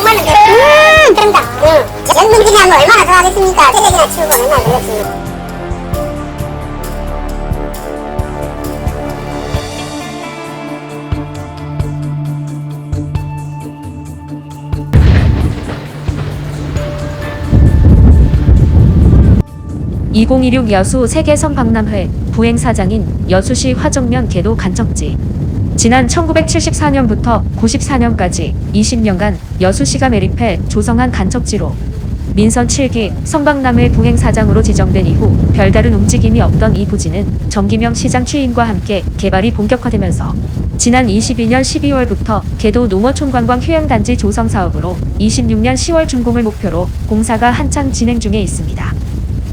정말로 그런다. 연민들이 하면 얼마나 좋아하겠습니까? 쓰레기나 치우고 맨날 그랬지. (2016) 여수 세계선 박람회 부행사장인 여수시 화정면 계도 간척지. 지난 1974년부터 94년까지 20년간 여수시가 매립해 조성한 간척지로 민선 7기 선박람회 부행사장으로 지정된 이후 별다른 움직임이 없던 이 부지는 정기명 시장 취임과 함께 개발이 본격화되면서 지난 22년 12월부터 계도 농어촌관광 휴양단지 조성 사업으로 26년 10월 준공을 목표로 공사가 한창 진행 중에 있습니다.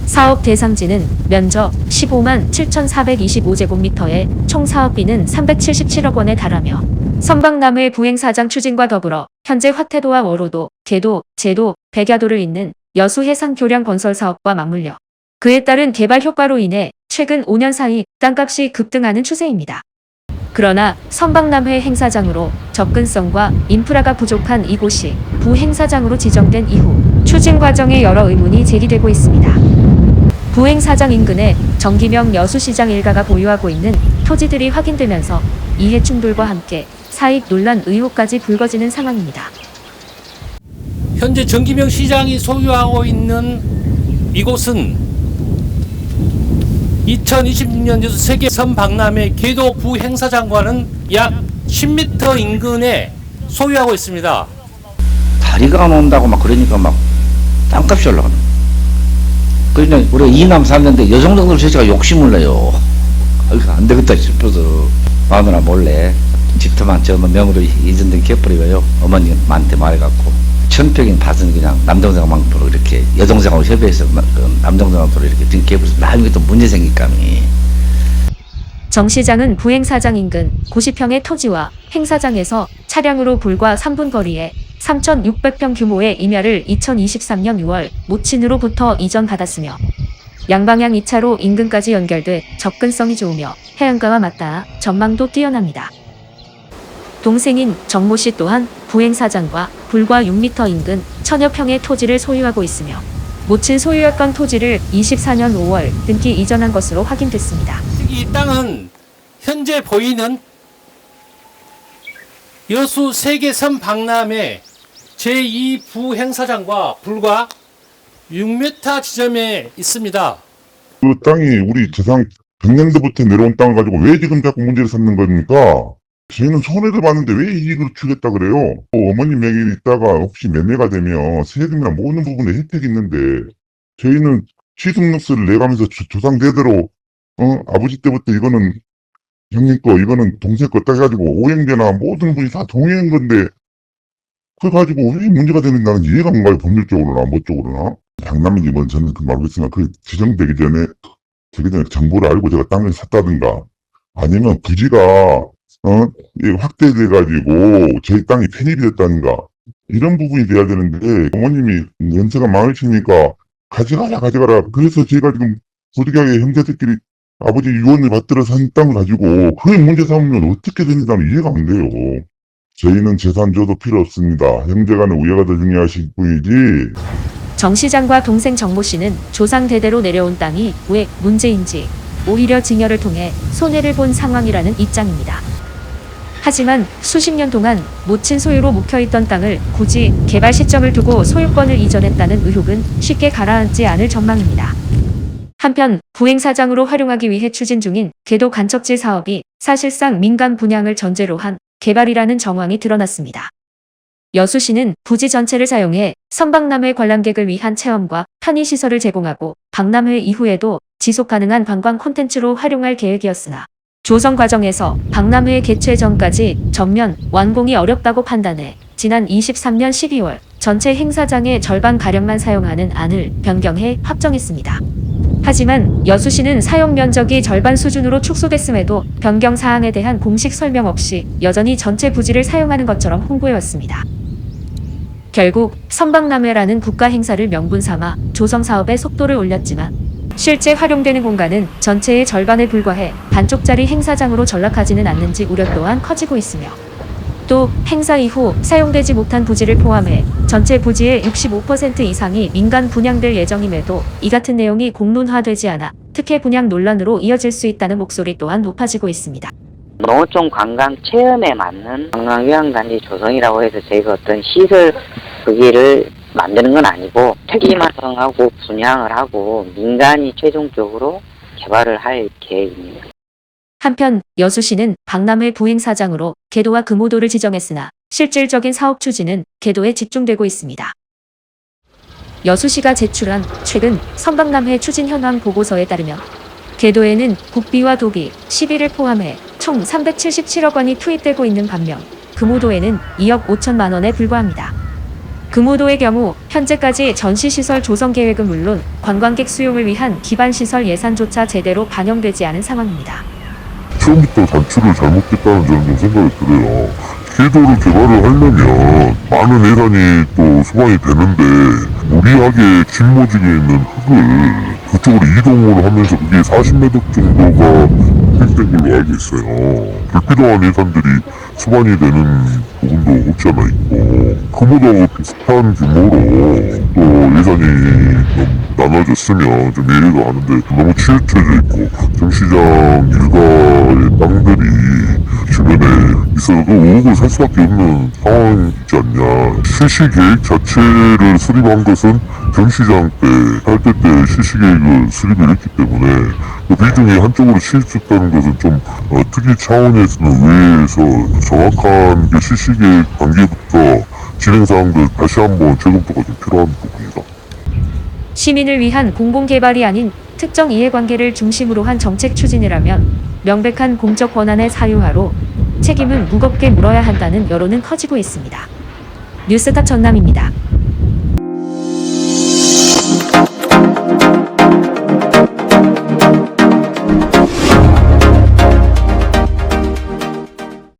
사업 대상지는 면적 15만 7,425제곱미터에 총 사업비는 377억 원에 달하며 선박람회 부행사장 추진과 더불어 현재 화태도와 월호도, 계도, 제도, 백야도를 잇는 여수해상교량 건설 사업과 맞물려 그에 따른 개발 효과로 인해 최근 5년 사이 땅값이 급등하는 추세입니다. 그러나 선박람회 행사장으로 접근성과 인프라가 부족한 이곳이 부행사장으로 지정된 이후 추진 과정에 여러 의문이 제기되고 있습니다. 부행사장 인근에 정기명 여수시장 일가가 보유하고 있는 토지들이 확인되면서 이해 충돌과 함께 사익 논란 의혹까지 불거지는 상황입니다. 현재 정기명 시장이 소유하고 있는 이곳은 2026년 여수 세계선 박람회 계도 부행사장과는 약 10m 인근에 소유하고 있습니다. 다리가 안 온다고 막 그러니까 막 땅값이 올라가는. 그러니까 우리가 이남 살는데 여성들도 제가 욕심을 내요. 안 되겠다 싶어서 마누라 몰래 집터만 저 명으로 이전된 개뿔이가요. 어머님한테 말해갖고 1000평인 밭은 그냥 남동생하고 이렇게 여동생하고 협의해서 남동생하고 이렇게 든 개뿔이 나중에 또 문제 생길까니. 정 시장은 부행사장 인근 90평의 토지와 행사장에서 차량으로 불과 3분 거리에 3,600평 규모의 임야를 2023년 6월 모친으로부터 이전받았으며 양방향 2차로 인근까지 연결돼 접근성이 좋으며 해안가와 맞닿아 전망도 뛰어납니다. 동생인 정모 씨 또한 부행사장과 불과 6m 인근 1000여 평의 토지를 소유하고 있으며 모친 소유였던 토지를 24년 5월 등기 이전한 것으로 확인됐습니다. 이 땅은 현재 보이는 여수 세계선 박람회 제2부행사장과 불과 6m 지점에 있습니다. 그 땅이 우리 재상 100년도부터 내려온 땅을 가지고 왜 지금 자꾸 문제를 삼는 겁니까? 저희는 손해를 봤는데 왜 이익을 주겠다 그래요? 어머니 명의에 있다가 혹시 매매가 되면 세금이나 모든 부분에 혜택이 있는데 저희는 취득세를 내가면서 조상대대로 아버지 때부터 이거는 형님 거 이거는 동생 거 딱 해가지고 오행제나 모든 분이 다 동의한 건데 그래 가지고 왜 문제가 되는 나는 이해가 안 가요. 법률적으로나 뭐 쪽으로나. 박람회인지 뭔 저는 모르겠으나 그 지정되기 전에 정보를 알고 제가 땅을 샀다든가 아니면 부지가 확대돼가지고 저희 땅이 편입이 됐다든가 이런 부분이 돼야 되는데 어머님이 연세가 많으시니까 가져가라 그래서 제가 지금 부득이하게 형제들끼리 아버지 유언을 받들어 산 땅을 가지고 그게 문제 삼으면 어떻게 되는지 이해가 안 돼요. 저희는 재산 줘도 필요 없습니다. 형제간의 우애가 더 중요하실 뿐이지. 정 시장과 동생 정모 씨는 조상 대대로 내려온 땅이 왜 문제인지 오히려 증여를 통해 손해를 본 상황이라는 입장입니다. 하지만 수십 년 동안 모친 소유로 묵혀있던 땅을 굳이 개발 시점을 두고 소유권을 이전했다는 의혹은 쉽게 가라앉지 않을 전망입니다. 한편 부행사장으로 활용하기 위해 추진 중인 계도 간척지 사업이 사실상 민간 분양을 전제로 한 개발이라는 정황이 드러났습니다. 여수시는 부지 전체를 사용해 선박람회 관람객을 위한 체험과 편의시설을 제공하고 박람회 이후에도 지속 가능한 관광 콘텐츠로 활용할 계획이었으나 조성 과정에서 박람회 개최 전까지 전면 완공이 어렵다고 판단해 지난 23년 12월 전체 행사장의 절반가량만 사용하는 안을 변경해 확정했습니다. 하지만 여수시는 사용 면적이 절반 수준으로 축소됐음에도 변경 사항에 대한 공식 설명 없이 여전히 전체 부지를 사용하는 것처럼 홍보해왔습니다. 결국 선박람회라는 국가 행사를 명분 삼아 조성 사업의 속도를 올렸지만 실제 활용되는 공간은 전체의 절반에 불과해 반쪽짜리 행사장으로 전락하지는 않는지 우려 또한 커지고 있으며 또 행사 이후 사용되지 못한 부지를 포함해 전체 부지의 65% 이상이 민간 분양될 예정임에도 이 같은 내용이 공론화되지 않아 특혜 분양 논란으로 이어질 수 있다는 목소리 또한 높아지고 있습니다. 농어촌 관광 체험에 맞는 관광휴양단지 조성이라고 해서 저희가 어떤 시설 거기를 만드는 건 아니고 특기마성하고 분양을 하고 민간이 최종적으로 개발을 할 계획입니다. 한편 여수시는 박람회 부행사장으로 계도와 금오도를 지정했으나 실질적인 사업 추진은 계도에 집중되고 있습니다. 여수시가 제출한 최근 선박람회 추진 현황 보고서에 따르면 계도에는 국비와 도비, 시비를 포함해 총 377억 원이 투입되고 있는 반면 금오도에는 2억 5천만 원에 불과합니다. 금오도의 경우 현재까지 전시시설 조성 계획은 물론 관광객 수용을 위한 기반시설 예산조차 제대로 반영되지 않은 상황입니다. 처음부터 단추를 잘못했다는 저는 좀 생각이 들어요. 궤도를 개발을 하려면 많은 예산이 또 수반이 되는데 무리하게 뒷모직에 있는 흙을 그쪽으로 이동을 하면서 그게 40m 정도가 투입된 걸로 알고 있어요. 불필요한 예산들이 수반이 되는 부분도 없지 않아 있고 그보다 비슷한 규모로 또 예산이 좀 나눠졌으면 좀 이해가 하는데 너무 치우쳐져 있고 정시장 일가의 땅들이 주변에 있어서 그 의혹을 살 수밖에 없는 상황이지 않냐. 실시 계획 자체를 수립한 것은 전시장 때 할 때 실시 계획을 수립을 했기 때문에 그 비중이 한쪽으로 치우쳤다는 것은 좀 특이 차원에서는 외에서 정확한 게 실시 계획 단계부터 진행 사항들 다시 한번 재검토가 좀 필요한 부분이다. 시민을 위한 공공개발이 아닌 특정 이해관계를 중심으로 한 정책 추진이라면 명백한 공적 권한의 사유화로 책임은 무겁게 물어야 한다는 여론은 커지고 있습니다. 뉴스탑 전남입니다.